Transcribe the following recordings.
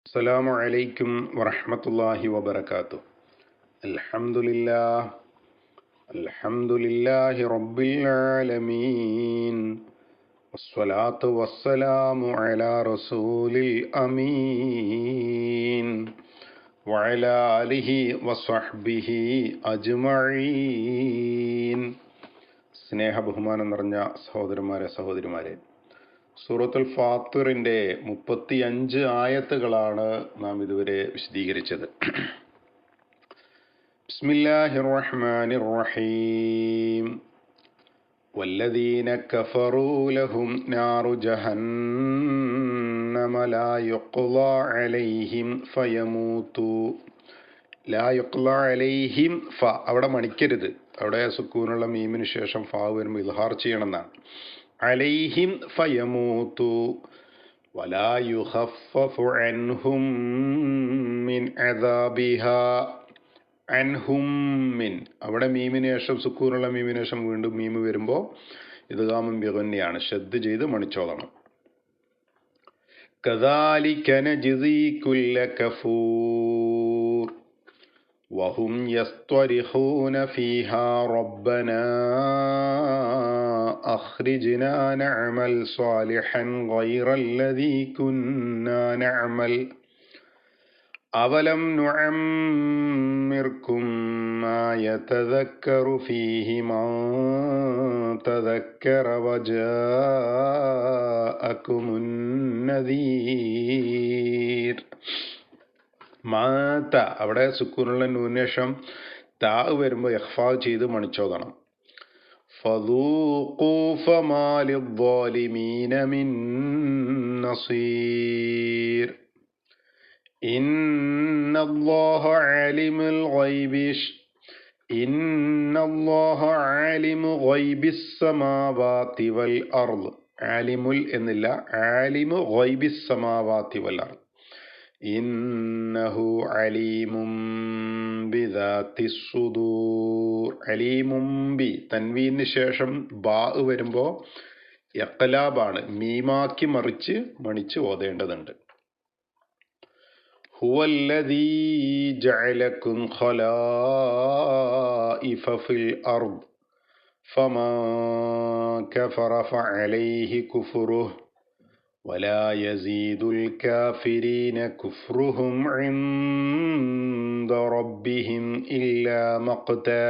അസ്സലാമു അലൈക്കും വറഹ്മത്തുള്ളാഹി വബറകാതുഹു. അൽഹംദുലില്ലാഹി റബ്ബിൽ ആലമീൻ. വസ്സലാത്തു വസ്സലാമു അലാ റസൂലിൽ അമീൻ വഅലാ ആലിഹി വസ്വഹ്ബിഹി അജ്മഈൻ. സ്നേഹ ബഹുമാനം നിറഞ്ഞ സഹോദരന്മാരെ, സഹോദരിമാരെ, സൂറത്തുൽ ഫാത്തിറിൻ്റെ 35 ആയത്തുകളാണ് നാം ഇതുവരെ വിശദീകരിച്ചത്. ബിസ്മില്ലാഹിർ റഹ്മാനിർ റഹീം. വല്ലദീന കഫറൂ ലഹും നാറു ജഹന്നമ ലാ യുഖ്ളാ അലൈഹിം ഫയമൂതു. ലാ യുഖ്ളാ അലൈഹിം ഫ അവിടെ മണിക്കരുത്, അവിടെ സുക്കൂനുള്ള മീമിന് ശേഷം ഫാ വരുമ്പോൾ ഇദ്ഹാർ ചെയ്യണമെന്നാണ്. അലൈഹിം ഫയമൂതു വലാ യുഖഫഫു അൻഹും മിൻ അദാബിഹാ. അൻഹും മിൻ, അവിടെ മീമിന് ശേഷം സുക്കൂനുള്ള മീമിന് ശേഷം വീണ്ടും മീമ് വരുമ്പോൾ ഇദ്ഗാമുൻ ബിഗുന്നയാണ്, ഷദ് ചെയ്ത് മണിച്ചോദണം. കദാലിക നജ്സി കുല്ല കഫൂർ വഹും യസ്തരിഖൂന ഫീഹാ റബ്ബനാ അഖ്രിജ്നാ നഅമൽ സാലിഹൻ ഗൈറല്ലദീ കുന്നാ നഅമൽ അവലം നുഅമ്മിർകും മാ യതദക്കറു ഫീഹി മൻ തദക്കറ വജാഅകുമുൻ നദീർ. മാത അവിടെ സുക്കൂനുള്ള നൂനേഷം താ വരുമ്പോൾ ഇഖ്ഫാ ചെയ്ത് മണിച്ചോദണം. ഫദൂഖൂ ഫമാ ലിദ്ദാലിമീന മിൻ നസീർ. ഇന്നല്ലാഹ ആലിമു ഗൈബിസ് സമാവാതി വൽ അർദ്. ആലിമുൽ എന്നില്ല, ആലിമു ഗൈബിസ് സമാവാതി വൽ അർദ്. ഇന്നഹു അലീമും ബിദാത്തിസ് സുദൂർ. അലീമും ബി, തൻവീന് ശേഷം ബാ വരുമ്പോൾ ഇഖ്ലാബാണ്, മീമാക്കി മറിച്ച് മണിച്ച് ഓതേണ്ടതുണ്ട്. ഹുവല്ലദീ ജഅലകും ഖലായിഫ ഫിൽ അർദ് ഫമാ കഫറ ഫഅലൈഹി കുഫ്റുഹു വലാ യസീദുൽ കാഫിരീന കുഫ്റുഹും ഇൻദ റബ്ബിഹിം ഇല്ലാ മഖ്താ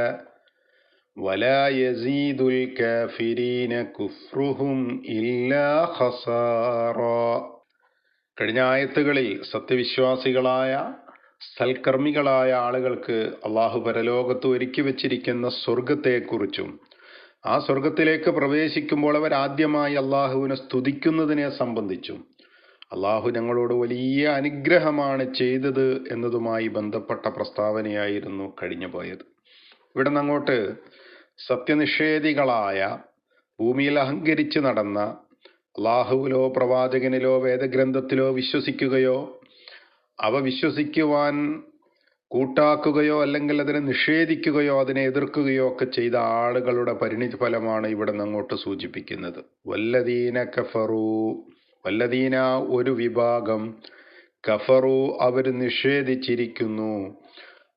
വലാ യസീദുൽ കാഫിരീന കുഫ്റുഹും ഇല്ലാ ഖസാറാ. കഴിഞ്ഞ ആയത്തുകളിൽ സത്യവിശ്വാസികളായ സൽക്കർമ്മികളായ ആളുകൾക്ക് അള്ളാഹു പരലോകത്ത് ഒരുക്കി വച്ചിരിക്കുന്ന സ്വർഗത്തെക്കുറിച്ചും ആ സ്വർഗത്തിലേക്ക് പ്രവേശിക്കുമ്പോൾ അവർ ആദ്യമായി അള്ളാഹുവിനെ സ്തുതിക്കുന്നതിനെ സംബന്ധിച്ചും അള്ളാഹു ഞങ്ങളോട് വലിയ അനുഗ്രഹമാണ് ചെയ്തത് എന്നതുമായി ബന്ധപ്പെട്ട പ്രസ്താവനയായിരുന്നു കഴിഞ്ഞു പോയത്. ഇവിടെ നിന്നങ്ങോട്ട് സത്യനിഷേധികളായ, ഭൂമിയിൽ അഹങ്കരിച്ച് നടന്ന, അള്ളാഹുവിലോ പ്രവാചകനിലോ വേദഗ്രന്ഥത്തിലോ വിശ്വസിക്കുകയോ അവ വിശ്വസിക്കുവാൻ കൂട്ടാക്കുകയോ അല്ലെങ്കിൽ അതിനെ നിഷേധിക്കുകയോ അതിനെ എതിർക്കുകയോ ഒക്കെ ചെയ്ത ആളുകളുടെ പരിണിതി ഫലമാണ് ഇവിടെ നിന്നങ്ങോട്ട് സൂചിപ്പിക്കുന്നത്. വല്ലദീന കഫറു, വല്ലദീന ഒരു വിഭാഗം, കഫറു അവർ നിഷേധിച്ചിരിക്കുന്നു.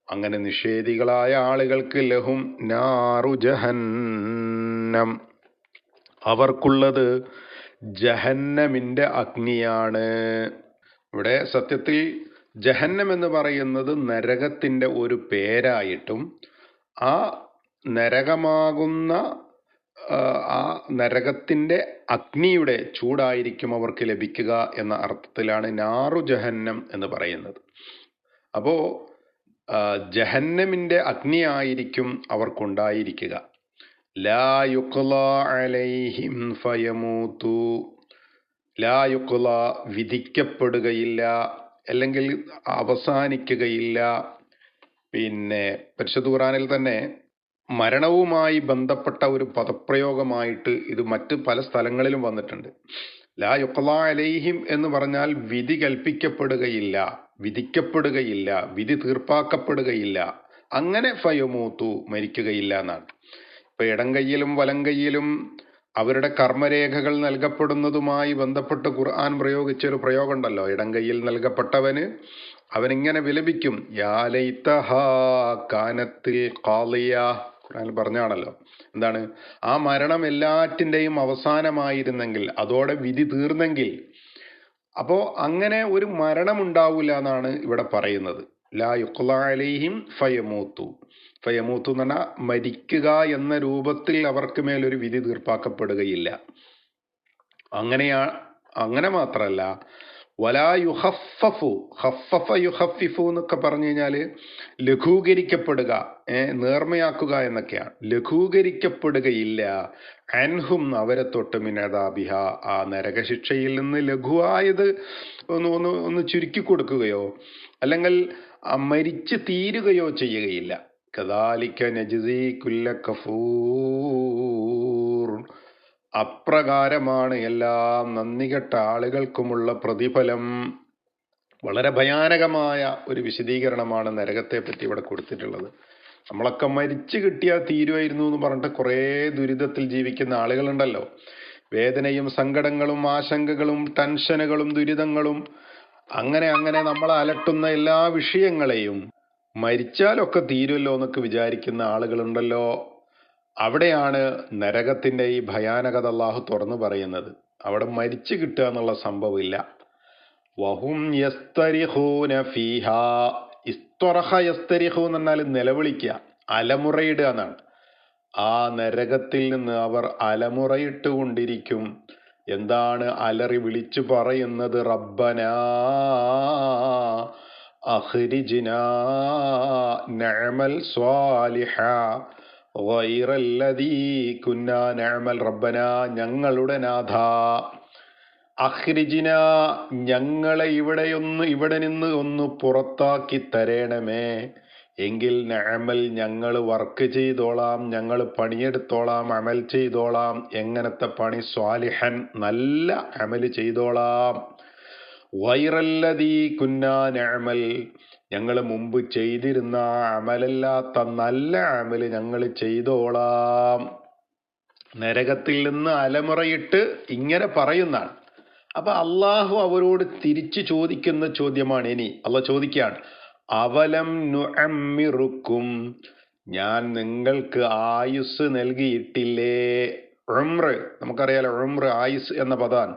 അങ്ങനെ നിഷേധികളായ ആളുകൾക്ക് ലഹും നാറു ജഹന്നം, അവർക്കുള്ളത് ജഹന്നമിൻ്റെ അഗ്നിയാണ്. ഇവിടെ സത്യത്തിൽ ജഹന്നം എന്ന് പറയുന്നത് നരകത്തിൻ്റെ ഒരു പേരായിട്ടും ആ നരകമാകുന്ന ആ നരകത്തിൻ്റെ അഗ്നിയുടെ ചൂടായിരിക്കും അവർക്ക് ലഭിക്കുക എന്ന അർത്ഥത്തിലാണ് നാറു ജഹന്നം എന്ന് പറയുന്നത്. അപ്പോൾ ജഹന്നമിൻ്റെ അഗ്നിയായിരിക്കും അവർക്കുണ്ടായിരിക്കുക. ലാ യുഖ്ളാ അലൈഹിം ഫയമൂതു. ലാ യുഖ്ളാ വിധിക്കപ്പെടുകയില്ല, അല്ലെങ്കിൽ അവസാനിക്കുകയില്ല. പിന്നെ പരിശുദ്ധ ഖുർആനിൽ തന്നെ മരണവുമായി ബന്ധപ്പെട്ട ഒരു പദപ്രയോഗമായിട്ട് ഇത് മറ്റ് പല സ്ഥലങ്ങളിലും വന്നിട്ടുണ്ട്. ലാ യുഖ്ളാ അലൈഹിം എന്ന് പറഞ്ഞാൽ വിധി കൽപ്പിക്കപ്പെടുകയില്ല, വിധിക്കപ്പെടുകയില്ല, വിധി തീർപ്പാക്കപ്പെടുകയില്ല. അങ്ങനെ ഫയമൂതു മരിക്കുകയില്ല എന്നാണ്. ഇപ്പൊ ഇടം കൈയിലും വലം കൈയിലും അവരുടെ കർമ്മരേഖകൾ നൽകപ്പെടുന്നതുമായി ബന്ധപ്പെട്ട് ഖുർആൻ പ്രയോഗിച്ചൊരു പ്രയോഗം ഉണ്ടല്ലോ, ഇടം കൈയിൽ നൽകപ്പെട്ടവന് അവനിങ്ങനെ വിലപിക്കും, യാ ലൈതഹാ കാനത്തിൽ ഖാളിയ. ഖുർആൻ പറഞ്ഞാണല്ലോ, എന്താണ്? ആ മരണം എല്ലാറ്റിൻ്റെയും അവസാനമായിരുന്നെങ്കിൽ, അതോടെ വിധി തീർന്നെങ്കിൽ. അപ്പോ അങ്ങനെ ഒരു മരണം ഉണ്ടാവില്ല എന്നാണ് ഇവിടെ പറയുന്നത്. ലാ യുഖ്ള അലൈഹിം ഫയമൂത്തു. ഫയമൂത്തു എന്ന് പറഞ്ഞാൽ മരിക്കുക എന്ന രൂപത്തിൽ അവർക്ക് മേലൊരു വിധി തീർപ്പാക്കപ്പെടുകയില്ല. അങ്ങനെ മാത്രല്ല, വലാ യുഹഫഫു. ഹഫഫ യുഹഫിഫു എന്നൊക്കെ പറഞ്ഞു കഴിഞ്ഞാല് ലഘൂകരിക്കപ്പെടുക, നേർമയാക്കുക എന്നൊക്കെയാണ്. ലഘൂകരിക്കപ്പെടുകയില്ല അൻഹും അവരെ തൊട്ട് മിനദാബിഹ, ആ നരകശിക്ഷയിൽ നിന്ന് ലഘുവായത് ഒന്ന് ചുരുക്കി കൊടുക്കുകയോ അല്ലെങ്കിൽ മരിച്ചു തീരുകയോ ചെയ്യുകയില്ല. കദാലിക നജ്സി കുല്ല കഫൂർ. അപ്രകാരമാണ് എല്ലാ നന്ദികെട്ട ആളുകൾക്കുമുള്ള പ്രതിഫലം. വളരെ ഭയാനകമായ ഒരു വിശദീകരണമാണ് നരകത്തെ പറ്റി ഇവിടെ കൊടുത്തിട്ടുള്ളത്. നമ്മളൊക്കെ മരിച്ചു കിട്ടിയാൽ തീരുമായിരുന്നു എന്ന് പറഞ്ഞിട്ട് കുറേ ദുരിതത്തിൽ ജീവിക്കുന്ന ആളുകളുണ്ടല്ലോ. വേദനയും സങ്കടങ്ങളും ആശങ്കകളും ടെൻഷനുകളും ദുരിതങ്ങളും അങ്ങനെ നമ്മളെ അലട്ടുന്ന എല്ലാ വിഷയങ്ങളെയും മരിച്ചാലൊക്കെ തീരുമല്ലോ എന്നൊക്കെ വിചാരിക്കുന്ന ആളുകളുണ്ടല്ലോ. അവിടെയാണ് നരകത്തിന്റെ ഈ ഭയാനകത അല്ലാഹു തുറന്നു പറയുന്നത്. അവിടെ മരിച്ചു കിട്ടുക എന്നുള്ള സംഭവമില്ല. വഹും യസ്തരിഹൂന ഫീഹാ. ഇസ്തറഹ യസ്തരിഹു എന്ന് പറഞ്ഞാൽ നിലവിളിക്കുക, അലമുറയിടുക എന്നാണ്. ആ നരകത്തിൽ നിന്ന് അവർ അലമുറയിട്ട് കൊണ്ടിരിക്കും. എന്താണ് അലറി വിളിച്ചു പറയുന്നത്? റബ്ബനാ അഖ്രിജ്നാ നഅമൽ സ്വാലിഹ ഗൈറല്ലദീ കുന്നാ നഅമൽ. റബ്ബനാ, ഞങ്ങളുടെ നാഥ, അഖ്രിജ്ന, ഞങ്ങളെ ഇവിടെ നിന്ന് ഒന്ന് പുറത്താക്കി തരേണമേ. എങ്കിൽ നഅമൽ, ഞങ്ങൾ വർക്ക് ചെയ്തോളാം, ഞങ്ങൾ പണിയെടുത്തോളാം, അമൽ ചെയ്തോളാം. എങ്ങനത്തെ പണി? സ്വാലിഹൻ, നല്ല അമൽ ചെയ്തോളാം. ഗൈറല്ലദീ കുന്നാ നഅമൽ, ഞങ്ങൾ മുമ്പ് ചെയ്തിരുന്ന അമലല്ലാത്ത നല്ല അമല് ഞങ്ങൾ ചെയ്തോളാം. നരകത്തിൽ നിന്ന് അലമുറയിട്ട് ഇങ്ങനെ പറയുന്നതാണ്. അപ്പൊ അള്ളാഹു അവരോട് തിരിച്ചു ചോദിക്കുന്ന ചോദ്യമാണ്. ഇനി അള്ളാഹ് ചോദിക്കുകയാണ്, അവലം നുഅമ്മിറുക്കും, ഞാൻ നിങ്ങൾക്ക് ആയുസ് നൽകിയിട്ടില്ലേ? ഉംർ, നമുക്കറിയാലോ, ഉംർ ആയുസ് എന്ന പദാണ്.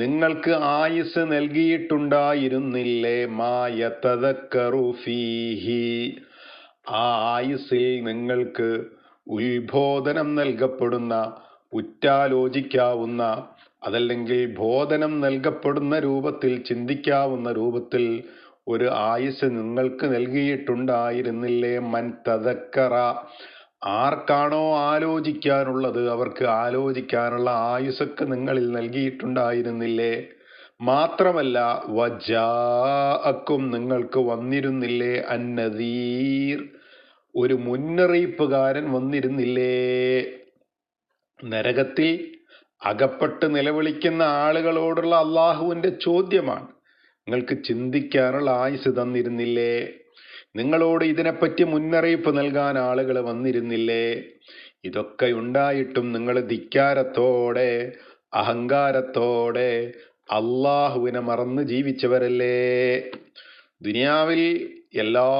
നിങ്ങൾക്ക് ആയുസ് നൽകിയിട്ടുണ്ടായിരുന്നില്ലേ? മാ യതദക്കറു ഫീഹി, ആ ആയുസിൽ നിങ്ങൾക്ക് ഉത്ബോധനം നൽകപ്പെടുന്ന, ഉറ്റാലോചിക്കാവുന്ന, അതല്ലെങ്കിൽ ബോധനം നൽകപ്പെടുന്ന രൂപത്തിൽ, ചിന്തിക്കാവുന്ന രൂപത്തിൽ ഒരു ആയുസ് നിങ്ങൾക്ക് നൽകിയിട്ടുണ്ടായിരുന്നില്ലേ? മൻ തദക്കറ, ആർക്കാണോ ആലോചിക്കാനുള്ളത് അവർക്ക് ആലോചിക്കാനുള്ള ആയുസൊക്കെ നിങ്ങളിൽ നൽകിയിട്ടുണ്ടായിരുന്നില്ലേ? മാത്രമല്ല വജാഅക്കും, നിങ്ങൾക്ക് വന്നിരുന്നില്ലേ? അന്നദീർ, ഒരു മുന്നറിയിപ്പുകാരൻ വന്നിരുന്നില്ലേ? നരകത്തിൽ അകപ്പെട്ട് നിലവിളിക്കുന്ന ആളുകളോടുള്ള അള്ളാഹുവിന്റെ ചോദ്യമാണ്. നിങ്ങൾക്ക് ചിന്തിക്കാനുള്ള ആയുസ് തന്നിരുന്നില്ലേ? നിങ്ങളോട് ഇതിനെപ്പറ്റി മുന്നറിയിപ്പ് നൽകാൻ ആളുകൾ വന്നിരുന്നില്ലേ? ഇതൊക്കെ ഉണ്ടായിട്ടും നിങ്ങൾ ധിക്കാരത്തോടെ, അഹങ്കാരത്തോടെ അള്ളാഹുവിനെ മറന്ന് ജീവിച്ചവരല്ലേ? ദുനിയാവിൽ എല്ലാ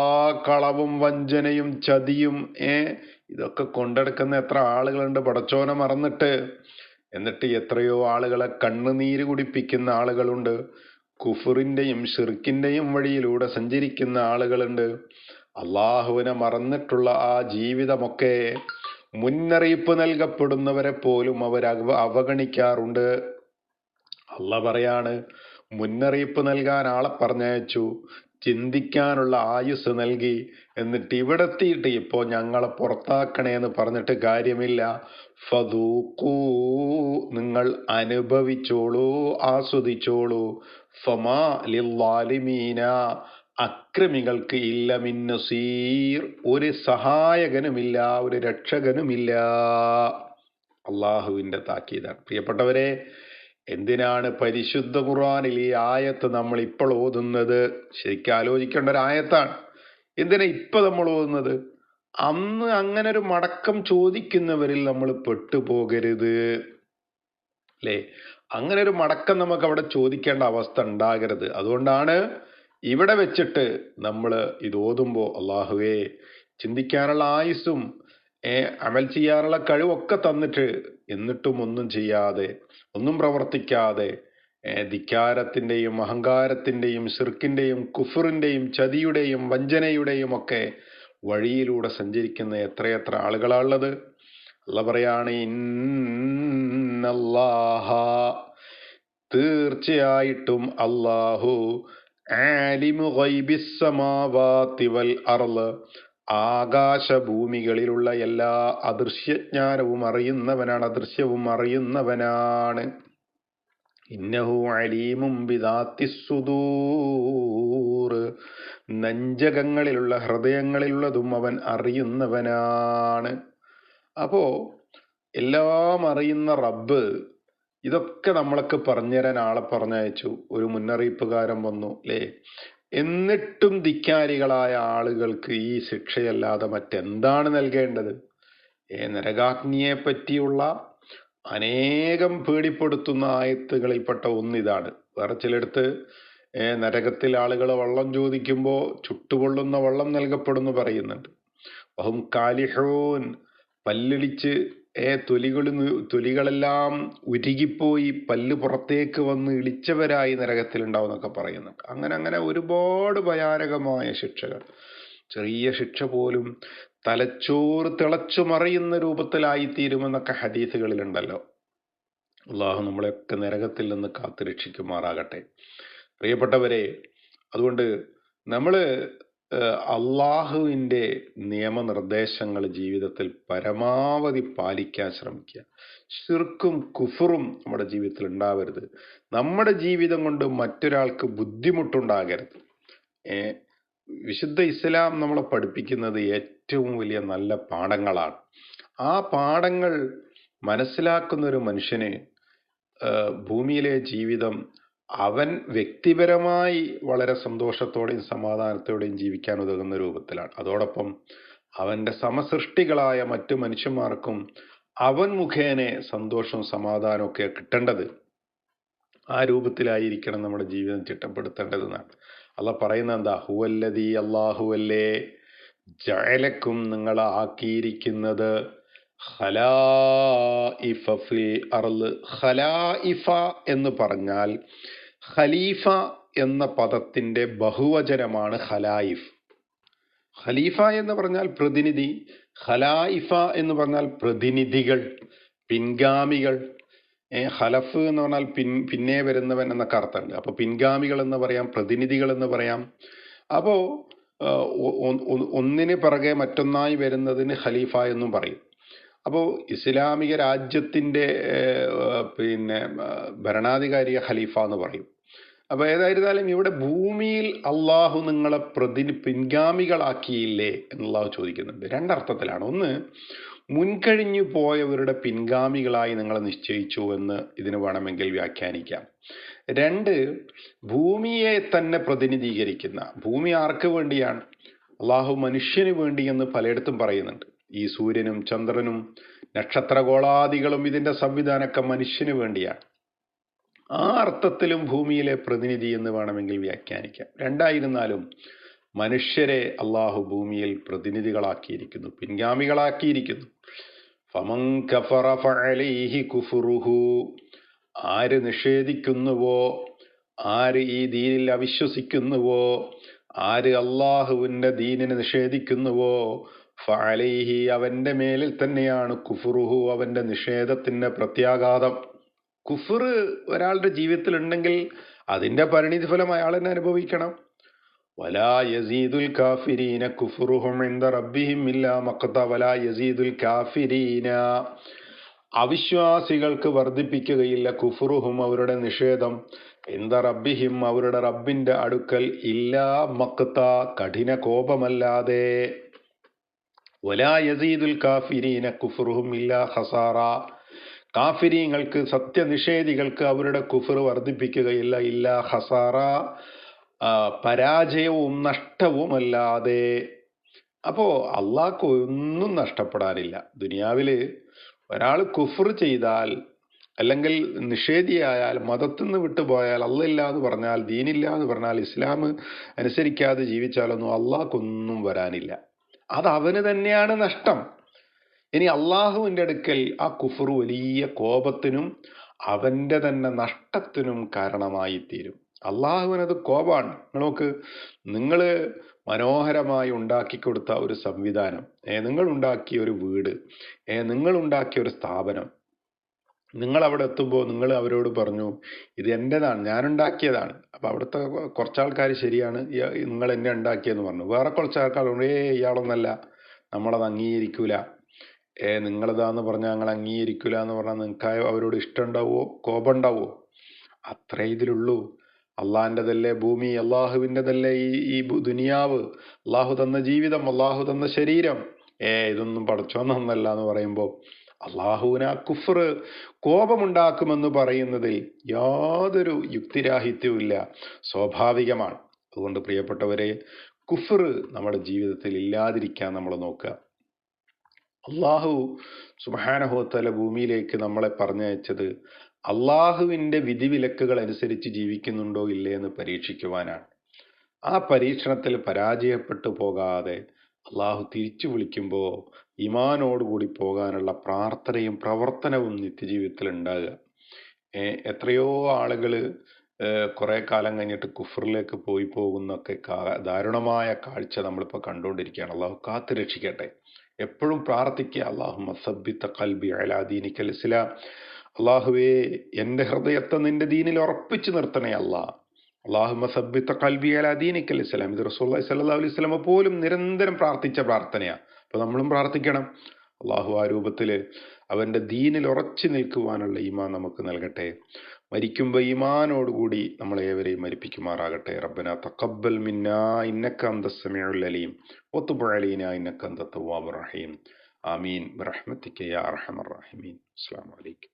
കളവും വഞ്ചനയും ചതിയും ഇതൊക്കെ കൊണ്ടെടുക്കുന്ന എത്ര ആളുകളുണ്ട് പടച്ചോനെ മറന്നിട്ട്. എന്നിട്ട് എത്രയോ ആളുകളെ കണ്ണുനീര് കുടിപ്പിക്കുന്ന ആളുകളുണ്ട്. കുഫറിന്റെയും ഷിർക്കിന്റെയും വഴിയിലൂടെ സഞ്ചരിക്കുന്ന ആളുകളുണ്ട്. അള്ളാഹുവിനെ മറന്നിട്ടുള്ള ആ ജീവിതമൊക്കെ മുന്നറിയിപ്പ് നൽകപ്പെടുന്നവരെ പോലും അവർ അവഗണിക്കാറുണ്ട്. അള്ളാഹ് പറയാണ്, മുന്നറിയിപ്പ് നൽകാൻ ആളെ പറഞ്ഞയച്ചു, ചിന്തിക്കാനുള്ള ആയുസ് നൽകി, എന്നിട്ട് ഇവിടെ എത്തിയിട്ട് ഇപ്പോ ഞങ്ങളെ പുറത്താക്കണേന്ന് പറഞ്ഞിട്ട് കാര്യമില്ല. ഫദൂഖൂ, നിങ്ങൾ അനുഭവിച്ചോളൂ, ആസ്വദിച്ചോളൂ. ഫമാ ലിൽവാലിമീന, അക്രമികൾക്ക് ഇല്ല മിൻ നസീർ, ഒരു സഹായകനുമില്ല, ഒരു രക്ഷകനുമില്ല. അള്ളാഹുവിന്റെ താക്കീതാണ്. പ്രിയപ്പെട്ടവരെ, എന്തിനാണ് പരിശുദ്ധ ഖുർആനിൽ ഈ ആയത്ത് നമ്മൾ ഇപ്പോൾ ഓതുന്നത്? ശരിക്കും ആലോചിക്കേണ്ട ഒരു ആയത്താണ്. എന്തിനാ ഇപ്പൊ നമ്മൾ ഓതുന്നത്? അന്ന് അങ്ങനെ ഒരു മടക്കം ചോദിക്കുന്നവരിൽ നമ്മൾ പെട്ടുപോകരുത്. അല്ലേ? അങ്ങനെ ഒരു മടക്കം നമുക്ക് അവിടെ ചോദിക്കേണ്ട അവസ്ഥ ഉണ്ടാകരുത്. അതുകൊണ്ടാണ് ഇവിടെ വെച്ചിട്ട് നമ്മൾ ഇത് ഓതുമ്പോൾ അള്ളാഹുവേ ചിന്തിക്കാനുള്ള ആയുസ്സും അമൽ ചെയ്യാനുള്ള കഴിവൊക്കെ തന്നിട്ട് എന്നിട്ടും ഒന്നും ചെയ്യാതെ, ഒന്നും പ്രവർത്തിക്കാതെ, ധിക്കാരത്തിന്റെയും അഹങ്കാരത്തിന്റെയും ശിർക്കിന്റെയും കുഫറിന്റെയും ചതിയുടെയും വഞ്ചനയുടെയും ഒക്കെ വഴിയിലൂടെ സഞ്ചരിക്കുന്ന എത്രയെത്ര ആളുകളാണുള്ളത്. അല്ലാഹ് പറയാണ്, ഇന്നല്ലാഹ, തീർച്ചയായിട്ടും അല്ലാഹു, ആലിമു ഗൈബിസ് സമാവാതി വൽ അർള്, ആകാശഭൂമികളിലുള്ള എല്ലാ അദൃശ്യജ്ഞാനവും അറിയുന്നവനാണ്, അദൃശ്യവും അറിയുന്നവനാണ്. ഇന്നഹു അലീമും ബിദാത്തിസ് സുദൂർ, നെഞ്ചകങ്ങളിലുള്ള ഹൃദയങ്ങളിലുള്ളതും അവൻ അറിയുന്നവനാണ്. അപ്പോ എല്ലാം അറിയുന്ന റബ്ബ് ഇതൊക്കെ നമ്മളൊക്കെ പറഞ്ഞുതരാൻ ആളെ പറഞ്ഞയച്ചു, ഒരു മുന്നറിയിപ്പുകാരൻ വന്നു, അല്ലേ? എന്നിട്ടും ധിക്കാരികളായ ആളുകൾക്ക് ഈ ശിക്ഷയല്ലാതെ മറ്റെന്താണ് നൽകേണ്ടത്? നരകാഗ്നിയെ പറ്റിയുള്ള അനേകം പേടിപ്പെടുത്തുന്ന ആയത്തുകളിൽപ്പെട്ട ഒന്നിതാണ്. വേറെ ചിലടത്ത് നരകത്തിൽ ആളുകൾ വെള്ളം ചോദിക്കുമ്പോൾ ചുട്ടുപൊള്ളുന്ന വെള്ളം നൽകപ്പെടുന്നു പറയുന്നുണ്ട്. വഹും കാലിഹൂൻ, പല്ലിളിച്ച് തൊലികളെല്ലാം ഉരുകിപ്പോയി പല്ല് പുറത്തേക്ക് വന്ന് ഇളിച്ചവരായി നരകത്തിൽ ഉണ്ടാവും എന്നൊക്കെ പറയുന്നുണ്ട്. അങ്ങനെ ഒരുപാട് ഭയാനകമായ ശിക്ഷകൾ. ചെറിയ ശിക്ഷ പോലും തലച്ചോറ് തിളച്ചു മറിയുന്ന രൂപത്തിലായിത്തീരുമെന്നൊക്കെ ഹദീസുകളിലുണ്ടല്ലോ. അള്ളാഹു നമ്മളെയൊക്കെ നരകത്തിൽ നിന്ന് കാത്തുരക്ഷിക്കുമാറാകട്ടെ. പ്രിയപ്പെട്ടവരെ, അതുകൊണ്ട് നമ്മൾ അള്ളാഹുവിൻ്റെ നിയമനിർദ്ദേശങ്ങൾ ജീവിതത്തിൽ പരമാവധി പാലിക്കാൻ ശ്രമിക്കുക. ശിർക്കും കുഫറും നമ്മുടെ ജീവിതത്തിൽ ഉണ്ടാവരുത്. നമ്മുടെ ജീവിതം കൊണ്ട് മറ്റൊരാൾക്ക് ബുദ്ധിമുട്ടുണ്ടാകരുത്. വിശുദ്ധ ഇസ്ലാം നമ്മളെ പഠിപ്പിക്കുന്നത് ഏറ്റവും വലിയ നല്ല പാഠങ്ങളാണ്. ആ പാഠങ്ങൾ മനസ്സിലാക്കുന്ന ഒരു മനുഷ്യന് ഭൂമിയിലെ ജീവിതം അവൻ വ്യക്തിപരമായി വളരെ സന്തോഷത്തോടെയും സമാധാനത്തോടെയും ജീവിക്കാൻ ഉതകുന്ന രൂപത്തിലാണ്. അതോടൊപ്പം അവന്റെ സമസൃഷ്ടികളായ മറ്റു മനുഷ്യന്മാർക്കും അവൻ മുഖേന സന്തോഷവും സമാധാനവും ഒക്കെ കിട്ടേണ്ടത് ആ രൂപത്തിലായിരിക്കണം നമ്മുടെ ജീവിതം ചിട്ടപ്പെടുത്തേണ്ടതെന്നാണ്. അള്ളാഹ് പറയുന്നത് എന്താ? ഹുവല്ലദീ, അല്ലാഹുവല്ലേ, ജഅലക്കും, നിങ്ങളെ ആക്കിയിരിക്കുന്നത്, ഖലായിഫ ഫിൽ അർള്. ഖലായിഫ എന്ന് പറഞ്ഞാൽ ഖലീഫ എന്ന പദത്തിന്റെ ബഹുവചനമാണ് ഖലായിഫ്. ഖലീഫ എന്ന് പറഞ്ഞാൽ പ്രതിനിധി, ഖലായിഫ എന്ന് പറഞ്ഞാൽ പ്രതിനിധികൾ, പിൻഗാമികൾ. ഖലഫ് എന്ന് പറഞ്ഞാൽ പിന്നെ വരുന്നവൻ എന്നൊക്കെ അർത്ഥമുണ്ട്. അപ്പൊ പിൻഗാമികൾ എന്ന് പറയാം, പ്രതിനിധികൾ എന്ന് പറയാം. അപ്പോ ഒന്നിന് പിറകെ മറ്റൊന്നായി വരുന്നതിന് ഖലീഫ എന്നും പറയും. അപ്പോൾ ഇസ്ലാമിക രാജ്യത്തിന്റെ ഭരണാധികാരിയെ ഖലീഫ എന്ന് പറയും. അപ്പൊ ഏതായിരുന്നാലും ഇവിടെ ഭൂമിയിൽ അള്ളാഹു നിങ്ങളെ പിൻഗാമികളാക്കിയില്ലേ എന്നുള്ളാഹു ചോദിക്കുന്നുണ്ട്. രണ്ടർത്ഥത്തിലാണ്. ഒന്ന്, മുൻകഴിഞ്ഞു പോയവരുടെ പിൻഗാമികളായി നിങ്ങളെ നിശ്ചയിച്ചു എന്ന് ഇതിന് വേണമെങ്കിൽ വ്യാഖ്യാനിക്കാം. രണ്ട്, ഭൂമിയെ തന്നെ പ്രതിനിധീകരിക്കുന്ന, ഭൂമി ആർക്ക് വേണ്ടിയാണ്? അള്ളാഹു മനുഷ്യന് വേണ്ടി എന്ന് പലയിടത്തും പറയുന്നുണ്ട്. ഈ സൂര്യനും ചന്ദ്രനും നക്ഷത്രഗോളാദികളും ഇതിന്റെ സംവിധാനമൊക്കെ മനുഷ്യന് വേണ്ടിയാണ്. ആ അർത്ഥത്തിലും ഭൂമിയിലെ പ്രതിനിധി എന്ന് വേണമെങ്കിൽ വ്യാഖ്യാനിക്കാം. രണ്ടായിരുന്നാലും മനുഷ്യരെ അള്ളാഹു ഭൂമിയിൽ പ്രതിനിധികളാക്കിയിരിക്കുന്നു, പിൻഗാമികളാക്കിയിരിക്കുന്നു. ഫമൻ കഫറ ഫഅലൈഹി കുഫ്റുഹു, ആര് നിഷേധിക്കുന്നുവോ, ആര് ഈ ദീനിൽ അവിശ്വസിക്കുന്നുവോ, ആര് അള്ളാഹുവിന്റെ ദീനിനെ നിഷേധിക്കുന്നുവോ, ഫഅലൈഹി, അവന്റെ മേലിൽ തന്നെയാണ് കുഫ്റുഹു, അവന്റെ നിഷേധത്തിന്റെ പ്രത്യാഘാതം. കുഫർ ഒരാളുടെ ജീവിതത്തിൽ ഉണ്ടെങ്കിൽ അതിന്റെ പരിണിതിഫലം അയാൾ തന്നെ അനുഭവിക്കണം. വലാ യസീദുൽ കാഫിരീന കുഫ്റുഹും ഇൻദ റബ്ബിഹിം ഇല്ലാ മഖ്ത. വലാ യസീദുൽ കാഫിരീന, അവിശ്വാസികൾക്ക് വർദ്ധിപ്പിക്കുകയില്ല, കുഫ്റുഹും, അവരുടെ നിഷേധം, ഇൻദ റബ്ബിഹിം, അവരുടെ റബ്ബിന്റെ അടുക്കൽ, ഇല്ലാ മഖ്ത, കഠിന കോപമല്ലാതെ. വലാ യസീദുൽ കാഫിരീന കുഫ്റുഹും ഇല്ലാ ഖസാറ, കാഫിരീങ്ങൾക്ക്, സത്യനിഷേധികൾക്ക് അവരുടെ കുഫർ വർദ്ധിപ്പിക്കുകയില്ല, ഇല്ലാ ഖസാറ, പരാജയവും നഷ്ടവുമല്ലാതെ. അപ്പോ അള്ളാഹ്ക്ക് ഒന്നും നഷ്ടപ്പെടാനില്ല. ദുനിയാവില് ഒരാൾ കുഫർ ചെയ്താൽ അല്ലെങ്കിൽ നിഷേധിയായാൽ, മതത്തിൽ നിന്ന് വിട്ടുപോയാൽ, അള്ളയില്ല എന്ന് പറഞ്ഞാൽ, ദീനില്ല എന്ന് പറഞ്ഞാൽ, ഇസ്ലാം അനുസരിക്കാതെ ജീവിച്ചാലൊന്നും അള്ളാഹ്ക്കൊന്നും വരാനില്ല. അത് അവന് തന്നെയാണ് നഷ്ടം. ഇനി അള്ളാഹുവിൻ്റെ അടുക്കൽ ആ കുഫർ വലിയ കോപത്തിനും അവൻ്റെ തന്നെ നഷ്ടത്തിനും കാരണമായി തീരും. അള്ളാഹുവിനത് കോപാണ്. നോക്ക്, നിങ്ങൾ മനോഹരമായി ഉണ്ടാക്കിക്കൊടുത്ത ഒരു സംവിധാനം, നിങ്ങൾ ഉണ്ടാക്കിയ ഒരു വീട്, നിങ്ങൾ ഉണ്ടാക്കിയ ഒരു സ്ഥാപനം, നിങ്ങൾ അവിടെ എത്തുമ്പോൾ നിങ്ങൾ അവരോട് പറഞ്ഞു ഇത് എൻ്റെതാണ്, ഞാനുണ്ടാക്കിയതാണ്. അപ്പം അവിടുത്തെ കുറച്ചാൾക്കാർ ശരിയാണ്, നിങ്ങൾ എന്നെ ഉണ്ടാക്കിയെന്ന് പറഞ്ഞു. വേറെ കുറച്ച് ആൾക്കാർ ഇയാളൊന്നല്ല, നമ്മളത് അംഗീകരിക്കൂല, നിങ്ങളിതാന്ന് പറഞ്ഞാൽ ഞങ്ങൾ അംഗീകരിക്കൂല എന്ന് പറഞ്ഞാൽ നിങ്ങൾക്ക് അവരോട് ഇഷ്ടം ഉണ്ടാവുമോ, കോപം ഉണ്ടാവുമോ? അത്രേ ഇതിലുള്ളൂ. അള്ളാഹിൻ്റെതല്ലേ ഭൂമി, അള്ളാഹുവിൻ്റെതല്ലേ ഈ ദുനിയാവ്, അള്ളാഹു തന്ന ജീവിതം, അള്ളാഹു തന്ന ശരീരം, ഇതൊന്നും പടച്ചോന്നല്ല എന്ന് പറയുമ്പോൾ അള്ളാഹുവിന് ആ കുഫർ കോപമുണ്ടാക്കുമെന്ന് പറയുന്നതിൽ യാതൊരു യുക്തിരാഹിത്യവും ഇല്ല, സ്വാഭാവികമാണ്. അതുകൊണ്ട് പ്രിയപ്പെട്ടവരെ, കുഫർ നമ്മുടെ ജീവിതത്തിൽ ഇല്ലാതിരിക്കാൻ നമ്മൾ നോക്കുക. അള്ളാഹു സുബ്ഹാനഹു വ തആല ഭൂമിയിലേക്ക് നമ്മളെ പറഞ്ഞയച്ചത് അള്ളാഹുവിൻ്റെ വിധിവിലക്കുകൾ അനുസരിച്ച് ജീവിക്കുന്നുണ്ടോ ഇല്ലേ എന്ന് പരീക്ഷിക്കുവാനാണ്. ആ പരീക്ഷണത്തിൽ പരാജയപ്പെട്ടു പോകാതെ അള്ളാഹു തിരിച്ചു വിളിക്കുമ്പോൾ ഈമാനോടുകൂടി പോകാനുള്ള പ്രാർത്ഥനയും പ്രവർത്തനവും നിത്യജീവിതത്തിൽ ഉണ്ടാകുക. എത്രയോ ആളുകൾ കുറെ കാലം കഴിഞ്ഞിട്ട് കുഫറിലേക്ക് പോയി പോകുന്നൊക്കെ ദാരുണമായ കാഴ്ച നമ്മളിപ്പോൾ കണ്ടുകൊണ്ടിരിക്കുകയാണ്. അള്ളാഹു കാത്തു രക്ഷിക്കട്ടെ. എപ്പോഴും പ്രാർത്ഥിക്കുക, അല്ലാഹുമ്മ സബ്ബിത ഖൽബി അലാ ദീനിക്കൽ ഇസ്ലാം. അള്ളാഹുവേ, എൻ്റെ ഹൃദയത്തെ നിന്റെ ദീനിൽ ഉറപ്പിച്ചു നിർത്തണേ അല്ലാ. അല്ലാഹുമ്മ സബ്ബിത ഖൽബി അലാ ദീനിക്കൽ ഇസ്ലാം. ഇത് റസൂലുള്ളാഹി സ്വല്ലല്ലാഹു അലൈഹി വസല്ലം പോലും നിരന്തരം പ്രാർത്ഥിച്ച പ്രാർത്ഥനയാണ്. അപ്പോൾ നമ്മളും പ്രാർത്ഥിക്കണം. അള്ളാഹു ആ രൂപത്തിൽ അവൻ്റെ ദീനിൽ ഉറച്ചു നിൽക്കുവാനുള്ള ഈമാൻ നമുക്ക് നൽകട്ടെ. മരിക്കുമ്പോൾ ഈമാനോടുകൂടി നമ്മളേവരെയും മരിപ്പിക്കുമാറാകട്ടെ. റബ്ബനാ തഖബ്ബൽ മിന്നാ ഇന്നക അന്തസ് സമീഉൽ അലീം വതുബ് അലൈനാ ഇന്നക അന്തത് തവ്വാബുർ റഹീം. ആമീൻ ബിറഹ്മതിക യാ അർഹമർ റഹീമീൻ. അസ്സലാമു അലൈക്കും.